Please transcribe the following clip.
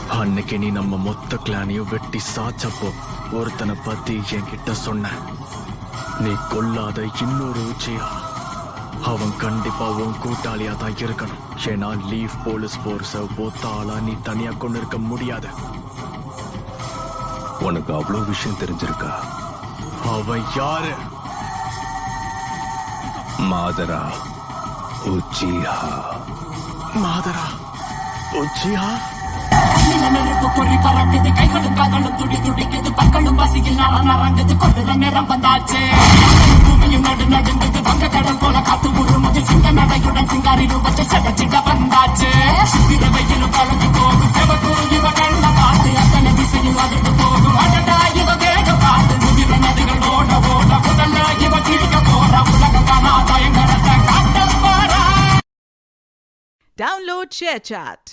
அன்னைக்கு நீ நம்ம மொத்த கிளானையும் வெட்டி சாச்சப்போ ஒருத்தனை பத்தி என்கிட்ட சொன்ன. நீ கொல்லாத இன்னொரு உச்சியா அவன் கண்டிப்பா உன் கூட்டாளியா தான் இருக்கணும். ஏன்னா லீவ் போலீஸ் போர்ஸ ஒத்தாளா நீ தனியா கொண்டு இருக்க முடியாது. உனக்கு அவ்வளவு விஷயம் தெரிஞ்சிருக்கா? அவன் யாரு? மாதரா உச்சிஹா. மாதரா உச்சிஹா? பொறி பறக்குது, கைகளும் கால்களும் துடி துடிக்குது, பற்களும் பசியில் நரங்குது, கொள்ளுற நேரம் வந்தாச்சு. பூமியும் நடு நடுங்குது, வங்க கடல் போல காத்து உருமுது, சிங்க நடையுடன் சிங்காரி ரூபத்தை சடச்சிட வந்தாச்சு. சித்திரவையிலும் கலந்து போகும் செவக்கூறு இவ கண்ட காட்டு, அத்தனை திசையில் அதிர்ந்து போகும் அடடா இவ வேக பாட்டு. முதிர நதிகள் ஓட ஓட முதல்ல இவ கிழிக்க போற உலகம் காணாத எங்கடத்தை காட்ட போறா. Download ShareChat.